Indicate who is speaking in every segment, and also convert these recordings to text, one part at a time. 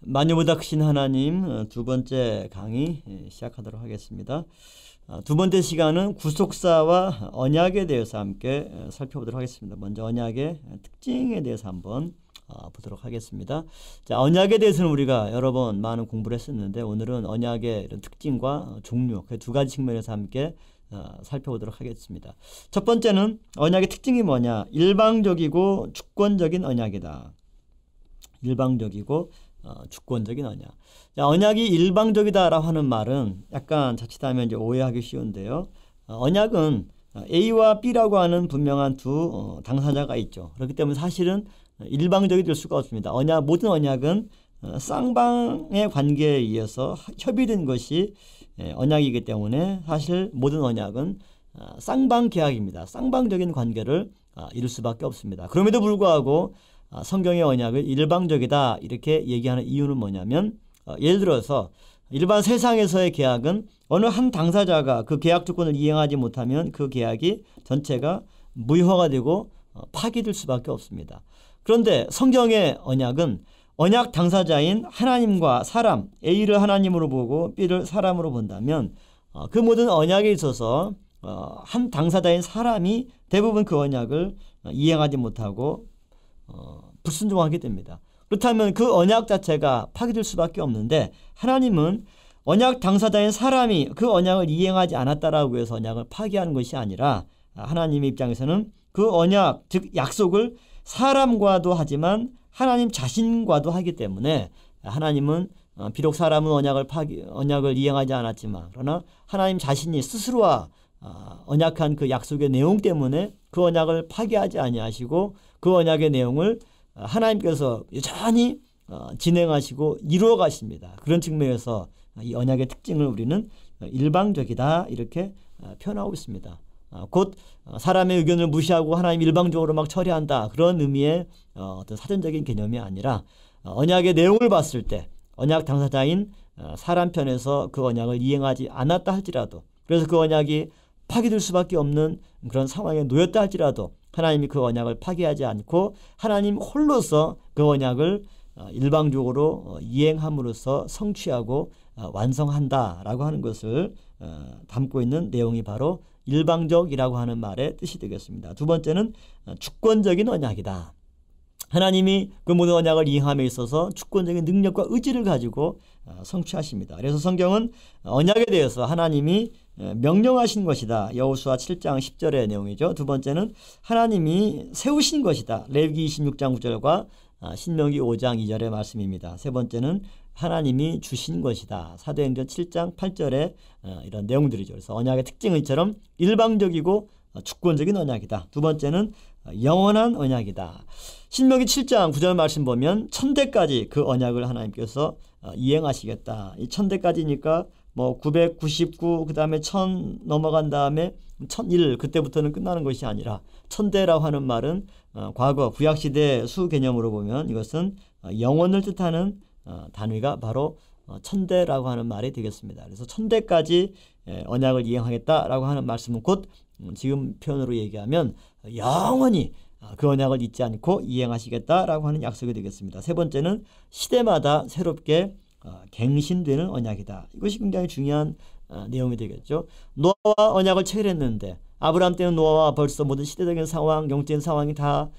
Speaker 1: 만유보다 크신 하나님 두 번째 강의 시작하도록 하겠습니다. 두 번째 시간은 구속사와 언약에 대해서 함께 살펴보도록 하겠습니다. 먼저 언약의 특징에 대해서 한번 보도록 하겠습니다. 자, 언약에 대해서는 우리가 여러 번 많은 공부를 했었는데 오늘은 언약의 이런 특징과 종류 그 두 가지 측면에서 함께 살펴보도록 하겠습니다. 첫 번째는 언약의 특징이 뭐냐? 일방적이고 주권적인 언약이다. 일방적이고 주권적인 언약. 자, 언약이 일방적이다라고 하는 말은 약간 자칫하면 이제 오해하기 쉬운데요. 언약은 A와 B라고 하는 분명한 두 당사자가 있죠. 그렇기 때문에 사실은 일방적이 될 수가 없습니다. 모든 언약은 쌍방의 관계에 의해서 협의된 것이 언약이기 때문에 사실 모든 언약은 쌍방 계약입니다. 쌍방적인 관계를 이룰 수밖에 없습니다. 그럼에도 불구하고 성경의 언약을 일방적이다 이렇게 얘기하는 이유는 뭐냐면 예를 들어서 일반 세상에서의 계약은 어느 한 당사자가 그 계약 조건을 이행하지 못하면 그 계약이 전체가 무효화가 되고 파기될 수밖에 없습니다. 그런데 성경의 언약은 언약 당사자인 하나님과 사람, A를 하나님으로 보고 B를 사람으로 본다면 그 모든 언약에 있어서 한 당사자인 사람이 대부분 그 언약을 이행하지 못하고 불순종하게 됩니다. 그렇다면 그 언약 자체가 파기될 수밖에 없는데 하나님은 언약 당사자인 사람이 그 언약을 이행하지 않았다라고 해서 언약을 파기하는 것이 아니라 하나님의 입장에서는 그 언약, 즉 약속을 사람과도 하지만 하나님 자신과도 하기 때문에 하나님은 비록 사람은 언약을 이행하지 않았지만 그러나 하나님 자신이 스스로와 언약한 그 약속의 내용 때문에 그 언약을 파기하지 아니하시고 그 언약의 내용을 하나님께서 여전히 진행하시고 이루어 가십니다. 그런 측면에서 이 언약의 특징을 우리는 일방적이다 이렇게 표현하고 있습니다. 곧 사람의 의견을 무시하고 하나님 일방적으로 막 처리한다 그런 의미의 어떤 사전적인 개념이 아니라 언약의 내용을 봤을 때 언약 당사자인 사람 편에서 그 언약을 이행하지 않았다 할지라도 그래서 그 언약이 파기될 수밖에 없는 그런 상황에 놓였다 할지라도 하나님이 그 언약을 파기하지 않고 하나님 홀로서 그 언약을 일방적으로 이행함으로써 성취하고 완성한다라고 하는 것을 담고 있는 내용이 바로 일방적이라고 하는 말의 뜻이 되겠습니다. 두 번째는 주권적인 언약이다. 하나님이 그 모든 언약을 이행함에 있어서 주권적인 능력과 의지를 가지고 성취하십니다. 그래서 성경은 언약에 대해서 하나님이 명령하신 것이다. 여호수아 7장 10절의 내용이죠. 두 번째는 하나님이 세우신 것이다. 레위기 26장 9절과 신명기 5장 2절의 말씀입니다. 세 번째는 하나님이 주신 것이다. 사도행전 7장 8절의 이런 내용들이죠. 그래서 언약의 특징은 이처럼 일방적이고 주권적인 언약이다. 두 번째는 영원한 언약이다. 신명기 7장 9절 말씀 보면 천대까지 그 언약을 하나님께서 이행하시겠다. 이 천대까지니까 뭐 999 그다음에 1000 넘어간 다음에 1001 그때부터는 끝나는 것이 아니라 천대라고 하는 말은 과거 구약시대 수 개념으로 보면 이것은 영원을 뜻하는 단위가 바로 천대라고 하는 말이 되겠습니다. 그래서 천대까지 언약을 이행하겠다라고 하는 말씀은 곧 지금 표현으로 얘기하면 영원히 그 언약을 잊지 않고 이행하시겠다라고 하는 약속이 되겠습니다. 세 번째는 시대마다 새롭게 갱신되는 언약이다. 이것이 굉장히 중요한 내용이 되겠죠. 노아와 언약을 체결했는데 아브라함 때는 노아와 벌써 모든 시대적인 상황, 영적인 상황이 다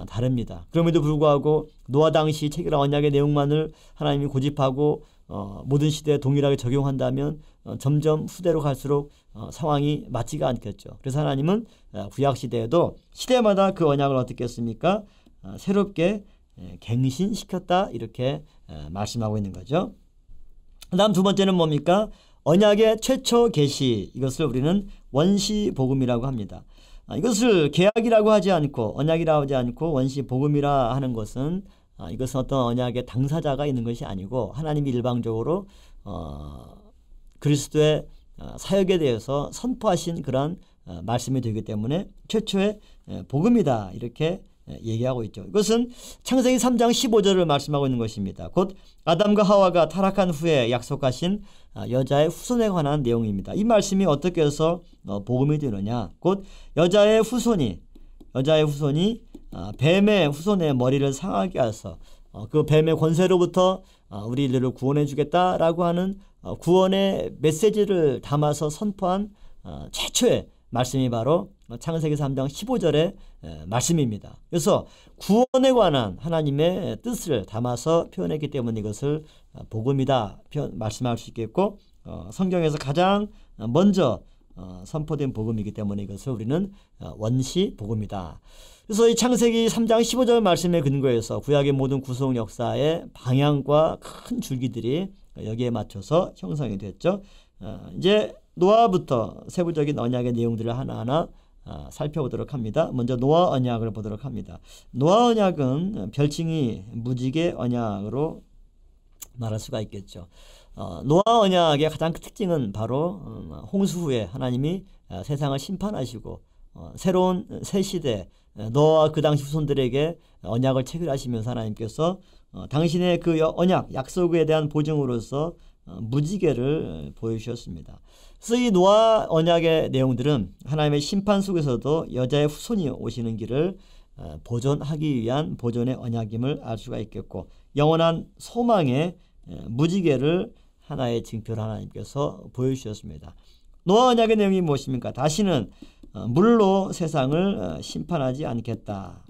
Speaker 1: 다릅니다. 그럼에도 불구하고 노아 당시 체결한 언약의 내용만을 하나님이 고집하고 모든 시대에 동일하게 적용한다면 점점 후대로 갈수록 상황이 맞지가 않겠죠. 그래서 하나님은 구약시대에도 시대마다 그 언약을 어떻게 했습니까? 새롭게 갱신시켰다 이렇게 말씀하고 있는 거죠. 다음 두 번째는 뭡니까? 언약의 최초 계시 이것을 우리는 원시복음이라고 합니다. 이것을 계약이라고 하지 않고 언약이라고 하지 않고 원시복음이라 하는 것은 이것은 어떤 언약의 당사자가 있는 것이 아니고 하나님이 일방적으로 그리스도의 사역에 대해서 선포하신 그런 말씀이 되기 때문에 최초의 복음이다 이렇게 얘기하고 있죠. 이것은 창세기 3장 15절을 말씀하고 있는 것입니다. 곧 아담과 하와가 타락한 후에 약속하신 여자의 후손에 관한 내용입니다. 이 말씀이 어떻게 해서 복음이 되느냐? 곧 여자의 후손이 뱀의 후손의 머리를 상하게 해서 그 뱀의 권세로부터 우리 인류를 구원해 주겠다라고 하는 구원의 메시지를 담아서 선포한 최초의 말씀이 바로 창세기 3장 15절의 말씀입니다. 그래서 구원에 관한 하나님의 뜻을 담아서 표현했기 때문에 이것을 복음이다 말씀할 수 있겠고, 성경에서 가장 먼저 선포된 복음이기 때문에 이것을 우리는 원시 복음이다. 그래서 이 창세기 3장 15절 말씀에 근거해서 구약의 모든 구속 역사의 방향과 큰 줄기들이 여기에 맞춰서 형성이 됐죠. 이제 노아부터 세부적인 언약의 내용들을 하나하나 살펴보도록 합니다. 먼저 노아 언약을 보도록 합니다. 노아 언약은 별칭이 무지개 언약으로 말할 수가 있겠죠. 노아 언약의 가장 큰 특징은 바로 홍수 후에 하나님이 세상을 심판하시고 새로운 새 시대 노아와 그 당시 후손들에게 언약을 체결하시면서 하나님께서 당신의 그 언약 약속에 대한 보증으로서 무지개를 보여주셨습니다. 그래서 이 노아 언약의 내용들은 하나님의 심판 속에서도 여자의 후손이 오시는 길을 보존하기 위한 보존의 언약임을 알 수가 있겠고, 영원한 소망의 무지개를 하나의 징표를 하나님께서 보여주셨습니다. 노아 언약의 내용이 무엇입니까? 다시는 물로 세상을 심판하지 않겠다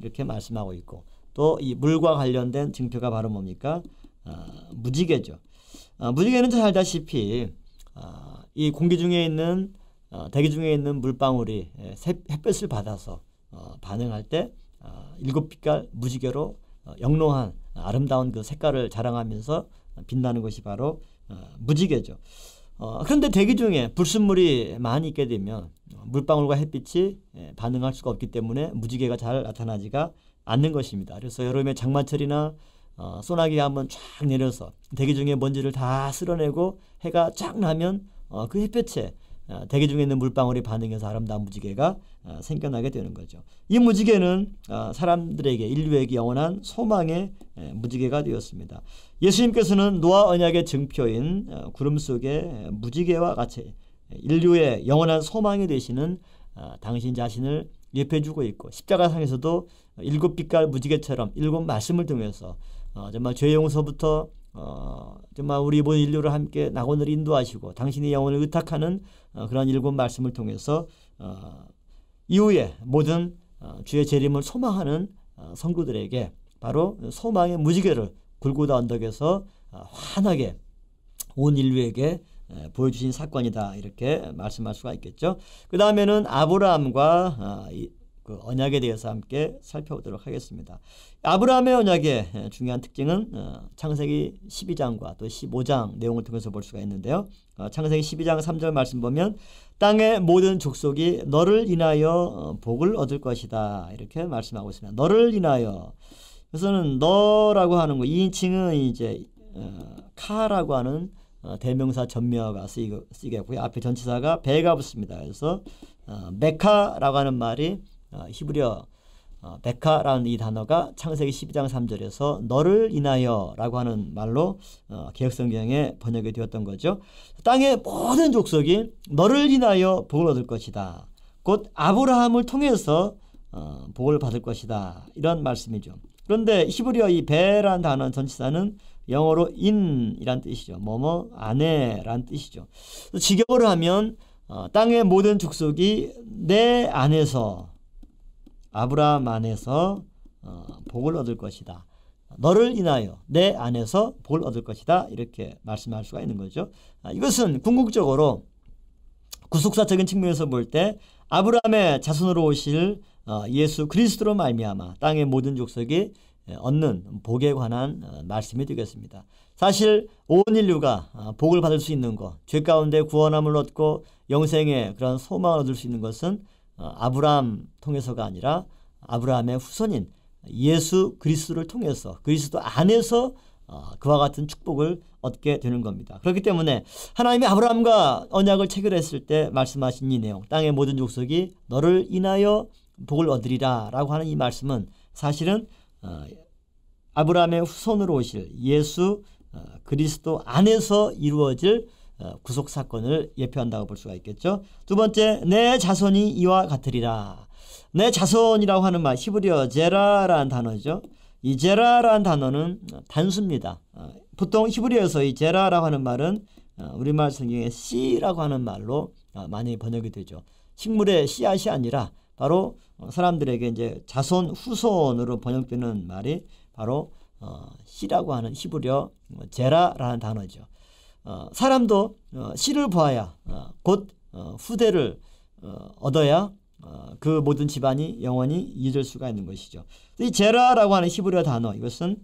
Speaker 1: 이렇게 말씀하고 있고, 또 이 물과 관련된 징표가 바로 뭡니까? 무지개죠. 무지개는 잘 알다시피 이 공기 중에 있는 대기 중에 있는 물방울이 햇볕을 받아서 반응할 때 일곱 빛깔 무지개로 영롱한 아름다운 그 색깔을 자랑하면서 빛나는 것이 바로 무지개죠. 그런데 대기 중에 불순물이 많이 있게 되면 물방울과 햇빛이 반응할 수가 없기 때문에 무지개가 잘 나타나지가 않는 것입니다. 그래서 여름에 장마철이나 소나기가 한번 쫙 내려서 대기 중에 먼지를 다 쓸어내고 해가 쫙 나면 그 햇볕에 대기 중에 있는 물방울이 반응해서 아름다운 무지개가 생겨나게 되는 거죠. 이 무지개는 사람들에게, 인류에게 영원한 소망의 무지개가 되었습니다. 예수님께서는 노아 언약의 증표인 구름 속의 무지개와 같이 인류의 영원한 소망이 되시는 당신 자신을 예표해주고 있고, 십자가상에서도 일곱 빛깔 무지개처럼 일곱 말씀을 통해서 정말 죄 용서부터 정말 우리 모든 인류를 함께 낙원을 인도하시고 당신의 영혼을 의탁하는 그런 일곱 말씀을 통해서 이후에 모든 주의 재림을 소망하는 성도들에게 바로 소망의 무지개를 골고다 언덕에서 환하게 온 인류에게 보여주신 사건이다 이렇게 말씀할 수가 있겠죠. 그 다음에는 아브라함과 그 언약에 대해서 함께 살펴보도록 하겠습니다. 아브라함의 언약의 중요한 특징은 창세기 12장과 또 15장 내용을 통해서 볼 수가 있는데요. 창세기 12장 3절 말씀 보면 땅의 모든 족속이 너를 인하여 복을 얻을 것이다 이렇게 말씀하고 있습니다. 너를 인하여. 그래서는 너라고 하는 거 2인칭은 이제 카라고 하는 대명사 전미어가 쓰이겠고요. 앞에 전치사가 배가 붙습니다. 그래서 메카라고 하는 말이 히브리어 베카라는 이 단어가 창세기 12장 3절에서 너를 인하여 라고 하는 말로 개역성경에 번역이 되었던 거죠. 땅의 모든 족속이 너를 인하여 복을 얻을 것이다. 곧 아브라함을 통해서 복을 받을 것이다. 이런 말씀이죠. 그런데 히브리어 이 베라는 단어 전치사는 영어로 in이란 뜻이죠. 뭐뭐 안에란 뜻이죠. 직역을 하면 땅의 모든 족속이 내 안에서 아브라함 안에서 복을 얻을 것이다. 너를 인하여 내 안에서 복을 얻을 것이다. 이렇게 말씀할 수가 있는 거죠. 이것은 궁극적으로 구속사적인 측면에서 볼 때 아브라함의 자손으로 오실 예수 그리스도로 말미암아 땅의 모든 족속이 얻는 복에 관한 말씀이 되겠습니다. 사실 온 인류가 복을 받을 수 있는 것, 죄 가운데 구원함을 얻고 영생의 그런 소망을 얻을 수 있는 것은 아브라함 통해서가 아니라 아브라함의 후손인 예수 그리스도를 통해서 그리스도 안에서 그와 같은 축복을 얻게 되는 겁니다. 그렇기 때문에 하나님이 아브라함과 언약을 체결했을 때 말씀하신 이 내용, 땅의 모든 족속이 너를 인하여 복을 얻으리라 라고 하는 이 말씀은 사실은 아브라함의 후손으로 오실 예수 그리스도 안에서 이루어질 구속 사건을 예표한다고 볼 수가 있겠죠. 두 번째, 내 자손이 이와 같으리라. 내 자손이라고 하는 말 히브리어 제라라는 단어죠. 이 제라라는 단어는 단수입니다. 보통 히브리어에서 이 제라라고 하는 말은 우리말 성경에 씨라고 하는 말로 많이 번역이 되죠. 식물의 씨앗이 아니라 바로 사람들에게 이제 자손 후손으로 번역되는 말이 바로 씨라고 하는 히브리어 제라라는 단어죠. 사람도 씨를 보아야 곧 후대를 얻어야 그 모든 집안이 영원히 이어질 수가 있는 것이죠. 이 제라라고 하는 히브리어 단어, 이것은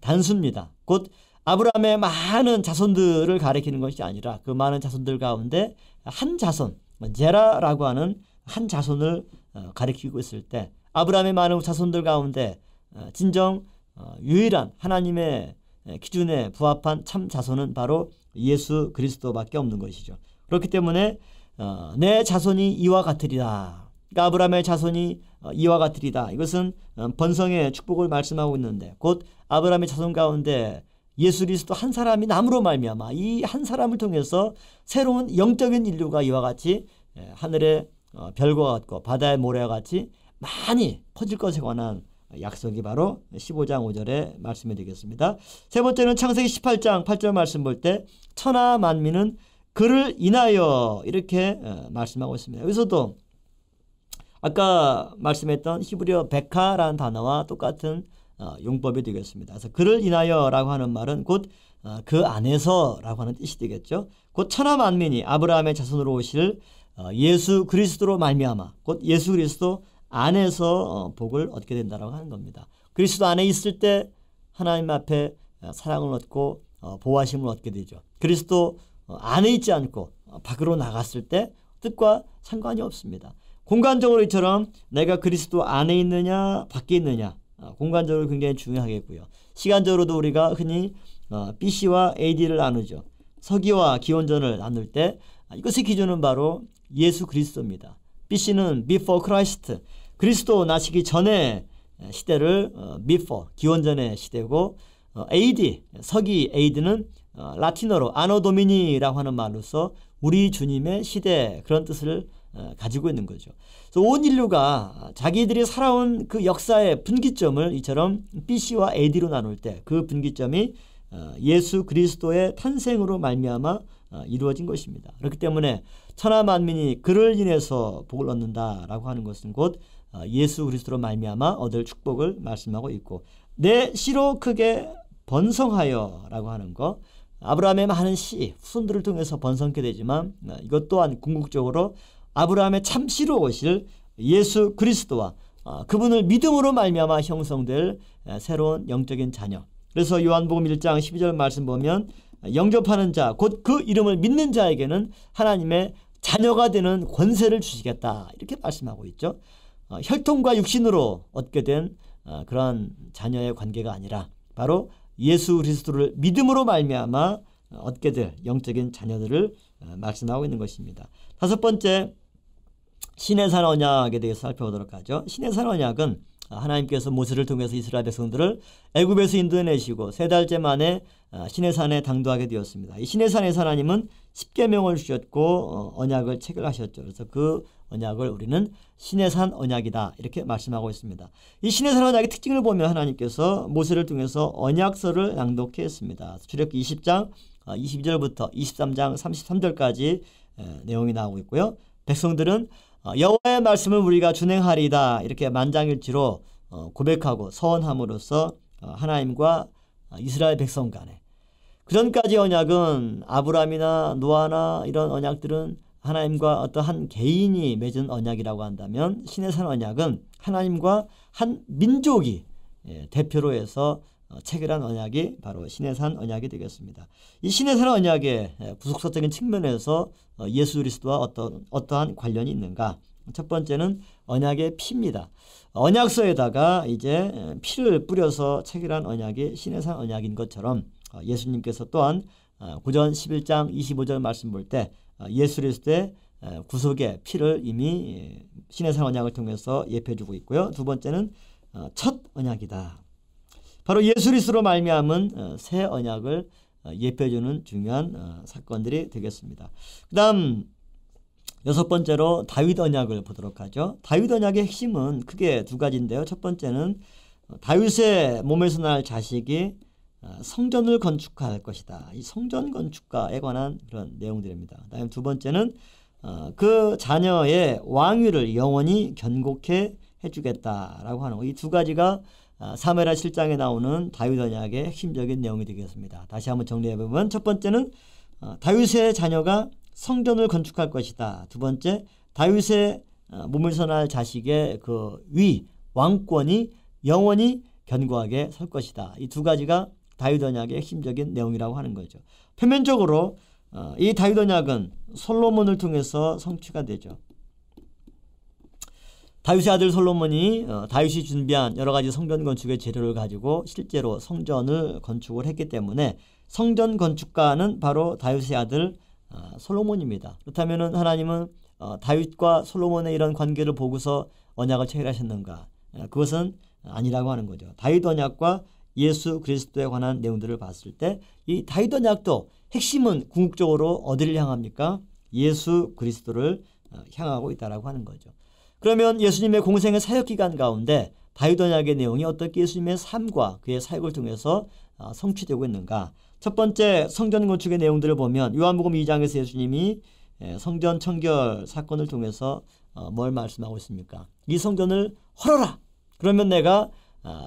Speaker 1: 단수입니다. 곧 아브라함의 많은 자손들을 가리키는 것이 아니라 그 많은 자손들 가운데 한 자손, 제라라고 하는 한 자손을 가리키고 있을 때 아브라함의 많은 자손들 가운데 진정 유일한 하나님의 기준에 부합한 참 자손은 바로 예수 그리스도밖에 없는 것이죠. 그렇기 때문에 내 자손이 이와 같으리라. 그러니까 아브라함의 자손이 이와 같으리다. 이것은 번성의 축복을 말씀하고 있는데 곧 아브라함의 자손 가운데 예수 그리스도 한 사람이 남으로 말미암아 이 한 사람을 통해서 새로운 영적인 인류가 이와 같이 하늘의 별과 같고 바다의 모래와 같이 많이 퍼질 것에 관한 약속이 바로 15장 5절의 말씀이 되겠습니다. 세 번째는 창세기 18장 8절 말씀 볼 때 천하 만민은 그를 인하여 이렇게 말씀하고 있습니다. 여기서도 아까 말씀했던 히브리어 베카라는 단어와 똑같은 용법이 되겠습니다. 그래서 그를 인하여라고 하는 말은 곧 그 안에서라고 하는 뜻이 되겠죠. 곧 천하 만민이 아브라함의 자손으로 오실 예수 그리스도로 말미암아 곧 예수 그리스도 안에서 복을 얻게 된다라고 하는 겁니다. 그리스도 안에 있을 때 하나님 앞에 사랑을 얻고 보호하심을 얻게 되죠. 그리스도 안에 있지 않고 밖으로 나갔을 때 뜻과 상관이 없습니다. 공간적으로 이처럼 내가 그리스도 안에 있느냐 밖에 있느냐 공간적으로 굉장히 중요하겠고요. 시간적으로도 우리가 흔히 BC와 AD를 나누죠. 서기와 기원전을 나눌 때 이것의 기준은 바로 예수 그리스도입니다. BC는 before Christ, 그리스도 나시기 전의 시대를 before, 기원전의 시대고 AD, 서기 AD는 라틴어로 아노 도미니라고 하는 말로서 우리 주님의 시대 그런 뜻을 가지고 있는 거죠. 그래서 온 인류가 자기들이 살아온 그 역사의 분기점을 이처럼 BC와 AD로 나눌 때 그 분기점이 예수 그리스도의 탄생으로 말미암아 이루어진 것입니다. 그렇기 때문에 천하 만민이 그를 인해서 복을 얻는다라고 하는 것은 곧 예수 그리스도로 말미암아 얻을 축복을 말씀하고 있고 내 씨로 크게 번성하여라고 하는 것 아브라함의 많은 씨 후손들을 통해서 번성케 되지만 이것 또한 궁극적으로 아브라함의 참 씨로 오실 예수 그리스도와 그분을 믿음으로 말미암아 형성될 새로운 영적인 자녀. 그래서 요한복음 1장 12절 말씀 보면 영접하는 자 곧 그 이름을 믿는 자에게는 하나님의 자녀가 되는 권세를 주시겠다 이렇게 말씀하고 있죠. 혈통과 육신으로 얻게 된 그런 자녀의 관계가 아니라 바로 예수 그리스도를 믿음으로 말미암아 얻게 될 영적인 자녀들을 말씀하고 있는 것입니다. 다섯 번째 시내산 언약에 대해서 살펴보도록 하죠. 시내산 언약은 하나님께서 모세를 통해서 이스라엘 백성들을 애굽에서 인도해내시고 3달째 만에 시내산에 당도하게 되었습니다. 이 시내산에서 하나님은 십계명을 주셨고 언약을 체결하셨죠. 그래서 그 언약을 우리는 시내산 언약이다 이렇게 말씀하고 있습니다. 이 시내산 언약의 특징을 보면 하나님께서 모세를 통해서 언약서를 낭독해 했습니다. 출애굽기 20장 22절부터 23장 33절까지 내용이 나오고 있고요. 백성들은 여호와의 말씀을 우리가 준행하리이다 이렇게 만장일치로 고백하고 서원함으로써 하나님과 이스라엘 백성 간에 그전까지 언약은 아브라함이나 노아나 이런 언약들은 하나님과 어떤 한 개인이 맺은 언약이라고 한다면 시내산 언약은 하나님과 한 민족이 대표로 해서 체결한 언약이 바로 시내산 언약이 되겠습니다. 이 시내산 언약의 구속사적인 측면에서 예수 그리스도와 어떠한 관련이 있는가? 첫 번째는 언약의 피입니다. 언약서에다가 이제 피를 뿌려서 체결한 언약이 시내산 언약인 것처럼 예수님께서 또한 구전 11장 25절 말씀 볼 때 예수 그리스도의 구속의 피를 이미 시내산 언약을 통해서 예표해주고 있고요. 두 번째는 첫 언약이다. 바로 예수 그리스도로 말미암은 새 언약을 예표해주는 중요한 사건들이 되겠습니다. 그 다음 여섯 번째로 다윗 언약을 보도록 하죠. 다윗 언약의 핵심은 크게 두 가지인데요. 첫 번째는 다윗의 몸에서 날 자식이 성전을 건축할 것이다. 이 성전 건축가에 관한 그런 내용들입니다. 그다음에 두 번째는 그 자녀의 왕위를 영원히 견고케 해주겠다라고 하는 거. 이 두 가지가 사무엘하 7장에 나오는 다윗 언약의 핵심적인 내용이 되겠습니다. 다시 한번 정리해보면 첫 번째는 다윗의 자녀가 성전을 건축할 것이다. 두 번째, 다윗의 몸을 선할 자식의 그 왕권이 영원히 견고하게 설 것이다. 이 두 가지가 다윗 언약의 핵심적인 내용이라고 하는 거죠. 표면적으로 이 다윗 언약은 솔로몬을 통해서 성취가 되죠. 다윗의 아들 솔로몬이 다윗이 준비한 여러 가지 성전 건축의 재료를 가지고 실제로 성전을 건축을 했기 때문에 성전 건축가는 바로 다윗의 아들 솔로몬입니다. 그렇다면 하나님은 다윗과 솔로몬의 이런 관계를 보고서 언약을 체결하셨는가? 그것은 아니라고 하는 거죠. 다윗 언약과 예수 그리스도에 관한 내용들을 봤을 때 이 다윗 언약도 핵심은 궁극적으로 어디를 향합니까? 예수 그리스도를 향하고 있다라고 하는 거죠. 그러면 예수님의 공생의 사역 기간 가운데 다윗 언약의 내용이 어떻게 예수님의 삶과 그의 사역을 통해서 성취되고 있는가? 첫 번째 성전 건축의 내용들을 보면 요한복음 2장에서 예수님이 성전 청결 사건을 통해서 뭘 말씀하고 있습니까? 이 성전을 헐어라. 그러면 내가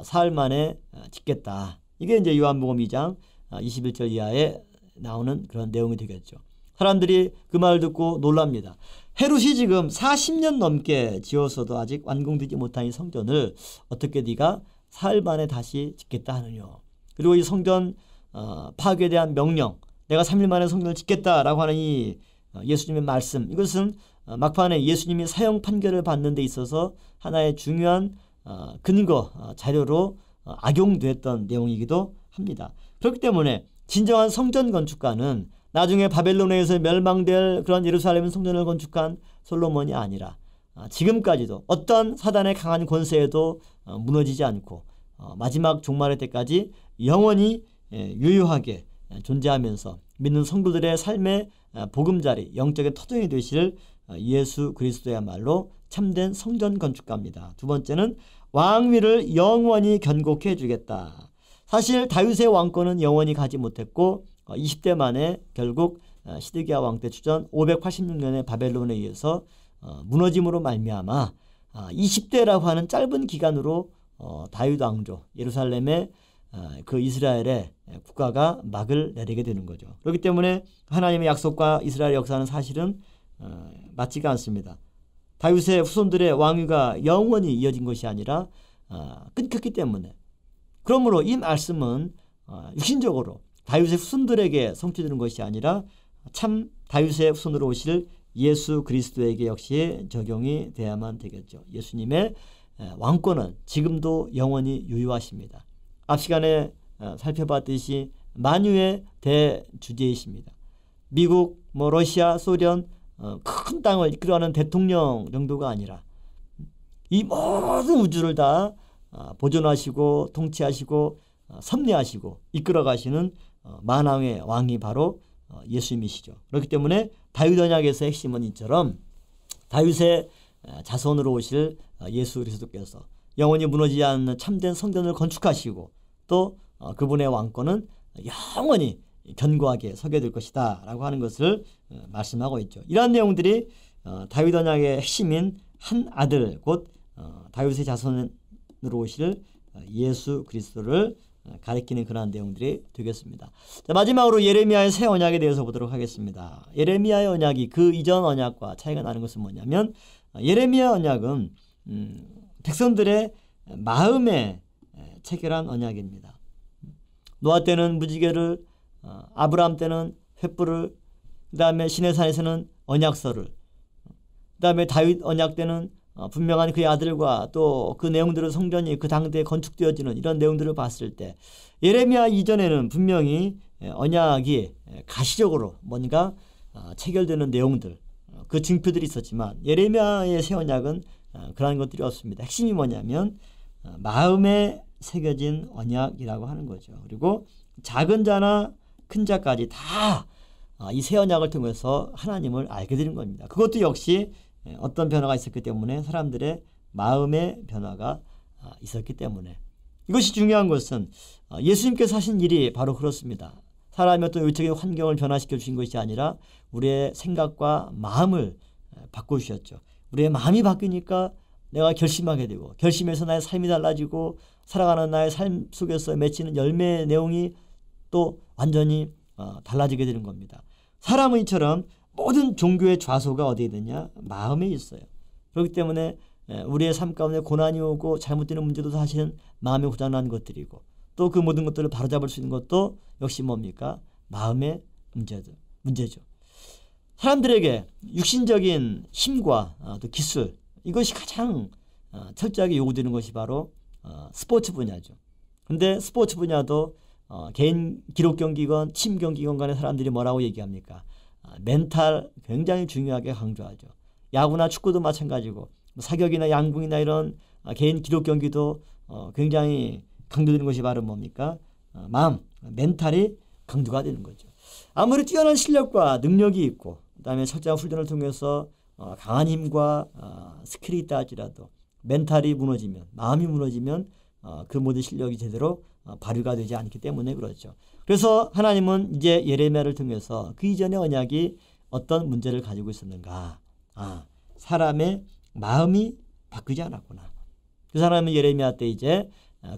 Speaker 1: 사흘 만에 짓겠다. 이게 이제 요한복음 2장 21절 이하에 나오는 그런 내용이 되겠죠. 사람들이 그 말을 듣고 놀랍니다. 헤롯이 지금 40년 넘게 지었어도 아직 완공되지 못한 이 성전을 어떻게 네가 사흘 만에 다시 짓겠다 하느냐. 그리고 이 성전 파괴에 대한 명령, 내가 3일 만에 성전을 짓겠다라고 하는 이 예수님의 말씀, 이것은 막판에 예수님이 사형 판결을 받는 데 있어서 하나의 중요한 근거, 자료로 악용됐던 내용이기도 합니다. 그렇기 때문에 진정한 성전 건축가는 나중에 바벨론에서 멸망될 그런 예루살렘 성전을 건축한 솔로몬이 아니라 지금까지도 어떤 사단의 강한 권세에도 무너지지 않고 마지막 종말의 때까지 영원히 유효하게 존재하면서 믿는 성도들의 삶의 보금자리, 영적인 터전이 되실 예수 그리스도야말로 참된 성전 건축가입니다. 두 번째는 왕위를 영원히 견고케 해주겠다. 사실 다윗의 왕권은 영원히 가지 못했고 20대 만에 결국 시드기야 왕 때 주전 586년에 바벨론에 의해서 무너짐으로 말미암아 20대라고 하는 짧은 기간으로 다윗 왕조 예루살렘의 그 이스라엘의 국가가 막을 내리게 되는 거죠. 그렇기 때문에 하나님의 약속과 이스라엘 역사는 사실은 맞지가 않습니다. 다윗의 후손들의 왕위가 영원히 이어진 것이 아니라 끊겼기 때문에, 그러므로 이 말씀은 육신적으로 다윗의 후손들에게 성취되는 것이 아니라 참 다윗의 후손으로 오실 예수 그리스도에게 역시 적용이 돼야만 되겠죠. 예수님의 왕권은 지금도 영원히 유효하십니다. 앞 시간에 살펴봤듯이 만유의 대주제이십니다. 미국, 러시아, 소련 큰 땅을 이끌어가는 대통령 정도가 아니라 이 모든 우주를 다 보존하시고 통치하시고 섭리하시고 이끌어가시는 만왕의 왕이 바로 예수님이시죠. 그렇기 때문에 다윗 언약에서의 핵심은 이처럼 다윗의 자손으로 오실 예수 그리스도께서 영원히 무너지지 않는 참된 성전을 건축하시고 또 그분의 왕권은 영원히 견고하게 서게 될 것이다 라고 하는 것을 말씀하고 있죠. 이러한 내용들이 다윗 언약의 핵심인 한 아들 곧 다윗의 자손으로 오실 예수 그리스도를 가리키는 그러한 내용들이 되겠습니다. 자, 마지막으로 예레미야의 새 언약에 대해서 보도록 하겠습니다. 예레미야의 언약이 그 이전 언약과 차이가 나는 것은 뭐냐면 예레미야 언약은 백성들의 마음에 체결한 언약입니다. 노아 때는 무지개를, 아브라함 때는 횃불을, 그 다음에 시내산에서는 언약서를, 그 다음에 다윗 언약 때는 분명한 그의 아들과 또 그 내용들을 성전이 그 당대에 건축되어지는 이런 내용들을 봤을 때 예레미야 이전에는 분명히 언약이 가시적으로 뭔가 체결되는 내용들, 그 징표들이 있었지만 예레미야의 새 언약은 그런 것들이 없습니다. 핵심이 뭐냐면 마음에 새겨진 언약이라고 하는 거죠. 그리고 작은 자나 큰 자까지 다 이 새 언약을 통해서 하나님을 알게 되는 겁니다. 그것도 역시 어떤 변화가 있었기 때문에 사람들의 마음의 변화가 있었기 때문에 이것이 중요한 것은 예수님께서 하신 일이 바로 그렇습니다. 사람이 어떤 외적인 환경을 변화시켜 주신 것이 아니라 우리의 생각과 마음을 바꿔주셨죠. 우리의 마음이 바뀌니까 내가 결심하게 되고, 결심해서 나의 삶이 달라지고, 살아가는 나의 삶 속에서 맺히는 열매의 내용이 또 완전히 달라지게 되는 겁니다. 사람은 이처럼 모든 종교의 좌소가 어디에 있느냐? 마음에 있어요. 그렇기 때문에 우리의 삶 가운데 고난이 오고 잘못되는 문제도 사실은 마음에 고장난 것들이고, 또 그 모든 것들을 바로잡을 수 있는 것도 역시 뭡니까? 마음의 문제죠. 사람들에게 육신적인 힘과 또 기술, 이것이 가장 철저하게 요구되는 것이 바로 스포츠 분야죠. 근데 스포츠 분야도 개인 기록 경기건 팀 경기건 간에 사람들이 뭐라고 얘기합니까? 멘탈 굉장히 중요하게 강조하죠. 야구나 축구도 마찬가지고, 사격이나 양궁이나 이런 개인 기록 경기도 굉장히 강조되는 것이 바로 뭡니까? 마음, 멘탈이 강조가 되는 거죠. 아무리 뛰어난 실력과 능력이 있고, 그다음에 철저한 훈련을 통해서 강한 힘과 스킬이 있다 할지라도 멘탈이 무너지면, 마음이 무너지면 그 모든 실력이 제대로 발휘가 되지 않기 때문에 그렇죠. 그래서 하나님은 이제 예레미야를 통해서 그 이전의 언약이 어떤 문제를 가지고 있었는가? 사람의 마음이 바뀌지 않았구나. 그 사람은 예레미야 때 이제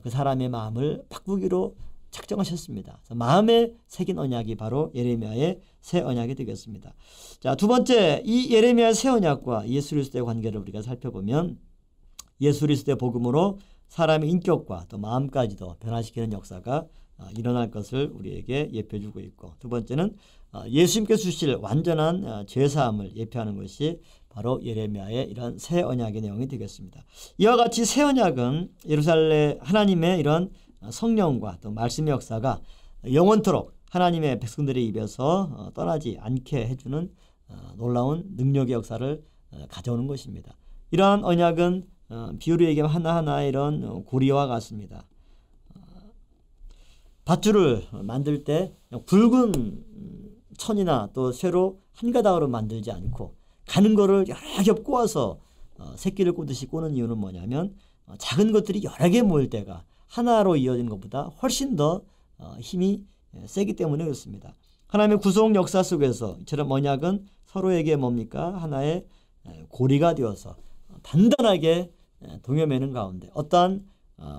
Speaker 1: 그 사람의 마음을 바꾸기로 작정하셨습니다. 그래서 마음에 새긴 언약이 바로 예레미야의 새 언약이 되겠습니다. 자, 두 번째, 이 예레미야의 새 언약과 예수 그리스도의 관계를 우리가 살펴보면, 예수 그리스도의 복음으로 사람의 인격과 또 마음까지도 변화시키는 역사가 일어날 것을 우리에게 예표해주고 있고, 두 번째는 예수님께서 주실 완전한 죄사함을 예표하는 것이 바로 예레미야의 이런 새 언약의 내용이 되겠습니다. 이와 같이 새 언약은 예루살렘 하나님의 이런 성령과 또 말씀의 역사가 영원토록 하나님의 백성들의 입에서 떠나지 않게 해주는 놀라운 능력의 역사를 가져오는 것입니다. 이러한 언약은 비유로 얘기하면 하나하나의 이런 고리와 같습니다. 밧줄을 만들 때 굵은 천이나 또 쇠로 한 가닥으로 만들지 않고 가는 거를 여러 겹 꼬아서 새끼를 꼬듯이 꼬는 이유는 뭐냐면 작은 것들이 여러 개 모일 때가 하나로 이어진 것보다 훨씬 더 힘이 세기 때문에 그렇습니다. 하나님의 구속 역사 속에서 이처럼 언약은 서로에게 뭡니까? 하나의 고리가 되어서 단단하게 동여매는 가운데 어떠한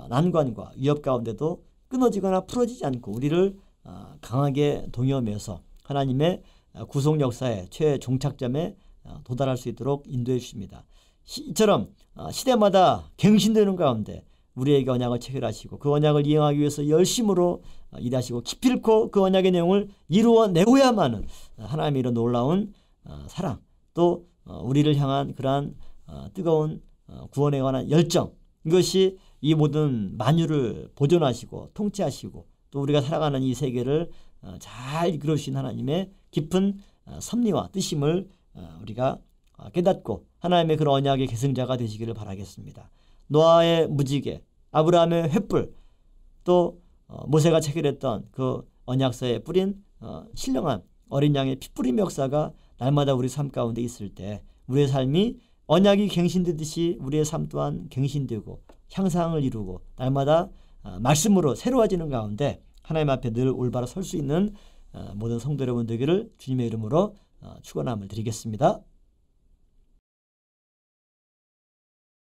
Speaker 1: 난관과 위협 가운데도 끊어지거나 풀어지지 않고 우리를 강하게 동여매서 하나님의 구속 역사의 최종착점에 도달할 수 있도록 인도해 주십니다. 이처럼 시대마다 갱신되는 가운데 우리에게 언약을 체결하시고 그 언약을 이행하기 위해서 열심으로 일하시고 기필코 그 언약의 내용을 이루어내고야만은 하나님의 이런 놀라운 사랑, 또 우리를 향한 그러한 뜨거운 구원에 관한 열정, 이것이 이 모든 만유를 보존하시고 통치하시고 또 우리가 살아가는 이 세계를 잘 이끌어주신 하나님의 깊은 섭리와 뜻임을 우리가 깨닫고 하나님의 그런 언약의 계승자가 되시기를 바라겠습니다. 노아의 무지개, 아브라함의 횃불, 또 모세가 체결했던 그 언약서에 뿌린 신령한 어린 양의 핏뿌림 역사가 날마다 우리 삶 가운데 있을 때 우리의 삶이 언약이 갱신되듯이 우리의 삶 또한 갱신되고 향상을 이루고 날마다 말씀으로 새로워지는 가운데 하나님 앞에 늘 올바로 설 수 있는 모든 성도 여러분 되기를 주님의 이름으로 축원함을 드리겠습니다.